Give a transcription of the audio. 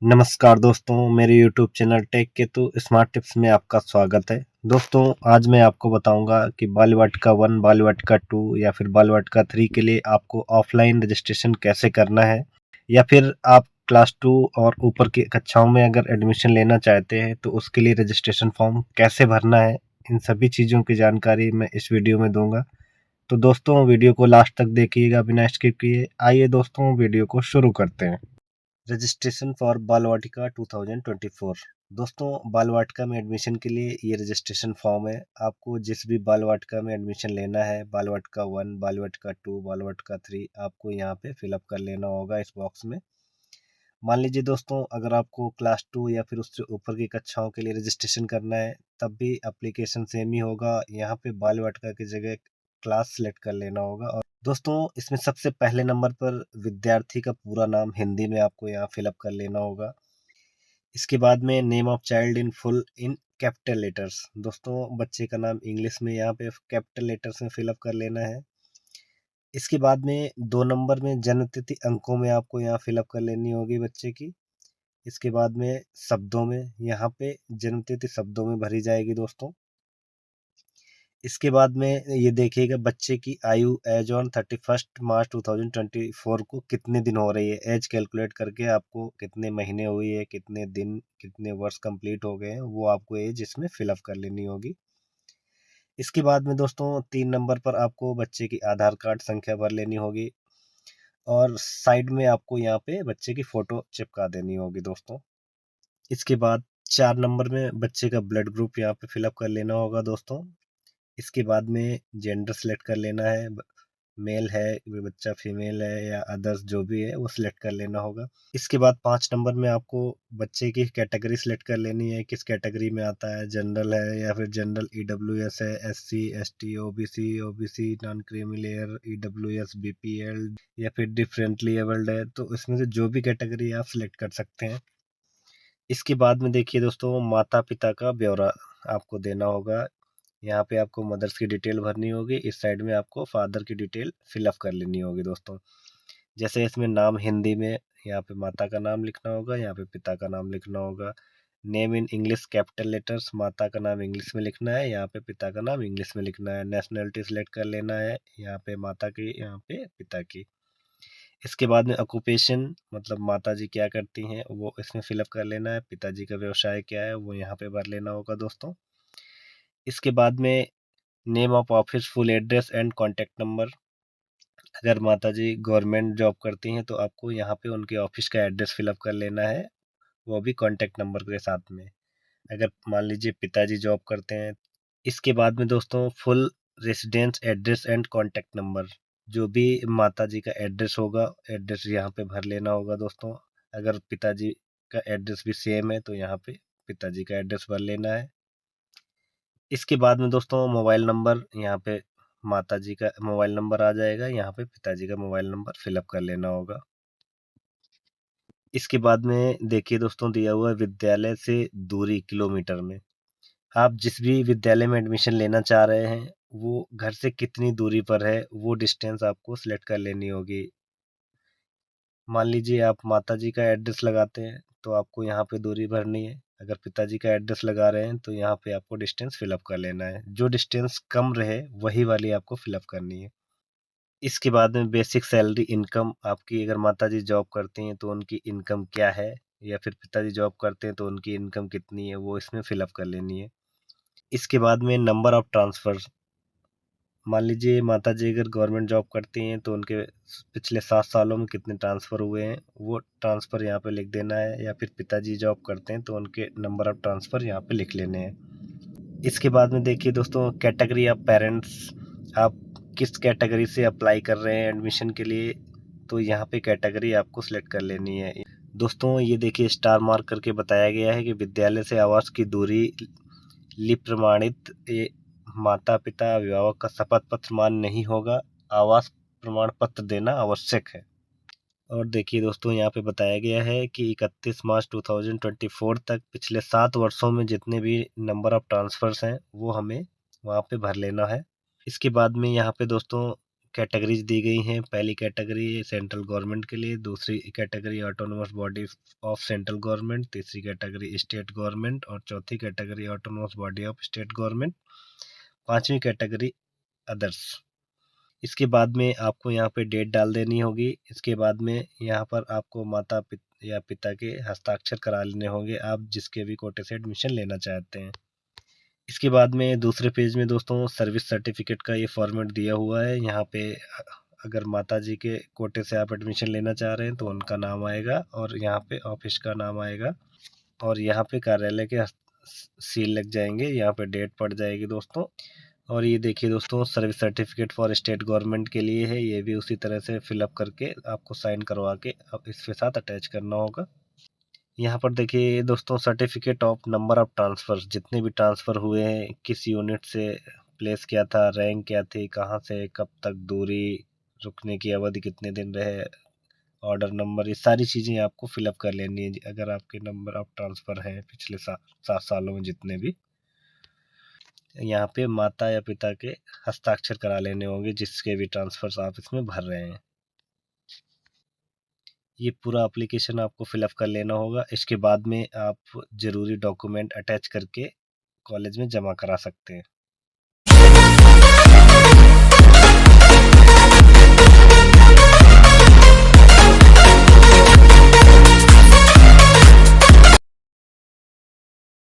नमस्कार दोस्तों, मेरे YouTube channel tech Ketu smart tips में आपका स्वागत है। दोस्तों, आज मैं आपको बताऊंगा कि बाल-वाटिका 1, बाल-वाटिका 2 या फिर बाल-वाटिका 3 के लिए आपको ऑफलाइन रजिस्ट्रेशन कैसे करना है, या फिर आप क्लास 2 और ऊपर की कक्षाओं में अगर एडमिशन लेना चाहते हैं तो उसके लिए रजिस्ट्रेशन फॉर्म कैसे भरना है। इन सभी चीज़ों की जानकारी मैं इस वीडियो में दूंगा। तो दोस्तों, वीडियो को लास्ट तक देखिएगा बिना स्किप किए। आइए दोस्तों, वीडियो को शुरू करते हैं। रजिस्ट्रेशन फॉर बाल वाटिका 2024। दोस्तों, बाल वाटिका में एडमिशन के लिए ये रजिस्ट्रेशन फॉर्म है। आपको जिस भी बाल वाटिका में एडमिशन लेना है, बाल वाटिका 1, बाल वाटिका 2, बाल वाटिका 3, आपको यहाँ पे फिलअप कर लेना होगा इस बॉक्स में। मान लीजिए दोस्तों, अगर आपको क्लास 2 या फिर उससे ऊपर की कक्षाओं के लिए रजिस्ट्रेशन करना है, तब भी एप्लीकेशन सेम ही होगा। यहाँ पे बाल वाटिका की जगह क्लास सेलेक्ट कर लेना होगा। और दोस्तों, इसमें सबसे पहले नंबर पर विद्यार्थी का पूरा नाम हिंदी में आपको यहाँ फिलअप कर लेना होगा। इसके बाद में name of child in full in capital letters. दोस्तों, बच्चे का नाम इंग्लिश में यहाँ पे कैपिटल लेटर्स में फिलअप कर लेना है। इसके बाद में 2 नंबर में जन्म तिथि अंकों में आपको यहाँ फिलअप कर लेनी होगी बच्चे की। इसके बाद में शब्दों में यहाँ पे जन्म तिथि शब्दों में भरी जाएगी दोस्तों। इसके बाद में ये देखिएगा बच्चे की आयु एज ऑन 31 मार्च 2024 को कितने दिन हो रही है। एज कैलकुलेट करके आपको कितने महीने हुई है, कितने दिन, कितने वर्ष कंप्लीट हो गए हैं, वो आपको एज इसमें फिलअप कर लेनी होगी। इसके बाद में दोस्तों 3 नंबर पर आपको बच्चे की आधार कार्ड संख्या भर लेनी होगी, और साइड में आपको यहाँ पे बच्चे की फोटो चिपका देनी होगी दोस्तों। इसके बाद 4 नंबर में बच्चे का ब्लड ग्रुप यहाँ पे फिलअप कर लेना होगा दोस्तों। इसके बाद में जेंडर सेलेक्ट कर लेना है, मेल है बच्चा, फीमेल है या अदर्स जो भी है वो सिलेक्ट कर लेना होगा। इसके बाद 5 नंबर में आपको बच्चे की कैटेगरी सिलेक्ट कर लेनी है, किस कैटेगरी में आता है, जनरल है या फिर जनरल ईडब्ल्यूएस है, SC ST OBC OBC non creamy layer EWS BPL या फिर डिफरेंटली एबल्ड है। तो इसमें से जो भी कैटेगरी आप सिलेक्ट कर सकते हैं। इसके बाद में देखिए दोस्तों, माता पिता का ब्यौरा आपको देना होगा। यहाँ पे आपको मदर्स की डिटेल भरनी होगी, इस साइड में आपको फादर की डिटेल फिलअप कर लेनी होगी दोस्तों। जैसे इसमें नाम हिंदी में यहाँ पे माता का नाम लिखना होगा, यहाँ पे पिता का नाम लिखना होगा। Name in English capital letters, माता का नाम इंग्लिश में लिखना है, यहाँ पे पिता का नाम इंग्लिश में लिखना है। नेशनलिटी सिलेक्ट कर लेना है, यहाँ पे माता की, यहाँ पे पिता की। इसके बाद में ऑक्यूपेशन, मतलब माता जी क्या करती हैं वो इसमें फिलअप कर लेना है। पिताजी का व्यवसाय क्या है वो यहाँ पे भर लेना होगा दोस्तों। इसके बाद में name of office, full address and contact number. अगर माताजी गवर्नमेंट जॉब करती हैं तो आपको यहाँ पे उनके ऑफिस का एड्रेस फिलअप कर लेना है, वो भी कॉन्टैक्ट नंबर के साथ में। अगर मान लीजिए पिताजी जॉब करते हैं। इसके बाद में दोस्तों full residence address and contact number, जो भी माताजी का एड्रेस होगा, एड्रेस यहाँ पे भर लेना होगा दोस्तों। अगर पिताजी का एड्रेस भी सेम है तो यहाँ पे पिताजी का एड्रेस भर लेना है। इसके बाद में दोस्तों मोबाइल नंबर, यहाँ पे माताजी का मोबाइल नंबर आ जाएगा, यहाँ पे पिताजी का मोबाइल नंबर फिलअप कर लेना होगा। इसके बाद में देखिए दोस्तों, दिया हुआ है विद्यालय से दूरी किलोमीटर में। आप जिस भी विद्यालय में एडमिशन लेना चाह रहे हैं वो घर से कितनी दूरी पर है, वो डिस्टेंस आपको सिलेक्ट कर लेनी होगी। मान लीजिए आप माताजी का एड्रेस लगाते हैं तो आपको यहाँ पे दूरी भरनी है। अगर पिताजी का एड्रेस लगा रहे हैं तो यहाँ पे आपको डिस्टेंस फिलअप कर लेना है। जो डिस्टेंस कम रहे वही वाली आपको फिलअप करनी है। इसके बाद में बेसिक सैलरी इनकम, आपकी अगर माताजी जॉब करती हैं तो उनकी इनकम क्या है, या फिर पिताजी जॉब करते हैं तो उनकी इनकम कितनी है, वो इसमें फिलअप कर लेनी है। इसके बाद में नंबर ऑफ ट्रांसफर, मान लीजिए माताजी अगर गवर्नमेंट जॉब करती हैं तो उनके पिछले 7 सालों में कितने ट्रांसफ़र हुए हैं, वो ट्रांसफ़र यहाँ पे लिख देना है। या फिर पिताजी जॉब करते हैं तो उनके नंबर ऑफ ट्रांसफ़र यहाँ पे लिख लेने हैं। इसके बाद में देखिए दोस्तों, कैटेगरी ऑफ पेरेंट्स, आप किस कैटेगरी से अप्लाई कर रहे हैं एडमिशन के लिए, तो यहाँ पे कैटेगरी आपको सिलेक्ट कर लेनी है दोस्तों। ये देखिए स्टार मार्क करके बताया गया है कि विद्यालय से आवास की दूरी लिपि प्रमाणित, ये माता पिता अभिभावक का शपथ पत्र मान्य नहीं होगा, आवास प्रमाण पत्र देना आवश्यक है। और देखिए दोस्तों, यहाँ पे बताया गया है कि 31 मार्च 2024 तक पिछले 7 वर्षों में जितने भी नंबर ऑफ ट्रांसफर्स हैं वो हमें वहाँ पे भर लेना है। इसके बाद में यहाँ पे दोस्तों कैटेगरीज दी गई हैं। पहली कैटेगरी सेंट्रल गवर्नमेंट के लिए, दूसरी category autonomous body of central government, तीसरी कैटेगरी स्टेट गवर्नमेंट और चौथी category autonomous body of state government, पांचवी कैटेगरी अदर्स। इसके बाद में आपको यहाँ पे डेट डाल देनी होगी। इसके बाद में यहाँ पर आपको माता पिता या पिता के हस्ताक्षर करा लेने होंगे, आप जिसके भी कोटे से एडमिशन लेना चाहते हैं। इसके बाद में दूसरे पेज में दोस्तों सर्विस सर्टिफिकेट का ये फॉर्मेट दिया हुआ है। यहाँ पे अगर माता जी के कोटे से आप एडमिशन लेना चाह रहे हैं तो उनका नाम आएगा और यहाँ पे ऑफिस का नाम आएगा और यहाँ पे कार्यालय के सील लग जाएंगे, यहाँ पे डेट पड़ जाएगी दोस्तों। और ये देखिए दोस्तों, service certificate for state government के लिए है, ये भी उसी तरह से फिलअप करके आपको साइन करवा के अब इसके साथ अटैच करना होगा। यहाँ पर देखिए दोस्तों, certificate of number of transfer, जितने भी ट्रांसफ़र हुए हैं, किस यूनिट से प्लेस किया था, रैंक क्या थी, कहाँ से कब तक दूरी, रुकने की अवधि कितने दिन रहे, ऑर्डर नंबर, ये सारी चीज़ें आपको फिलअप कर लेनी है अगर आपके नंबर ऑफ ट्रांसफ़र हैं पिछले 7 सालों में जितने भी। यहाँ पे माता या पिता के हस्ताक्षर करा लेने होंगे जिसके भी ट्रांसफ़र्स आप इसमें भर रहे हैं। ये पूरा एप्लीकेशन आपको फिलअप कर लेना होगा। इसके बाद में आप ज़रूरी डॉक्यूमेंट अटैच करके कॉलेज में जमा करा सकते हैं।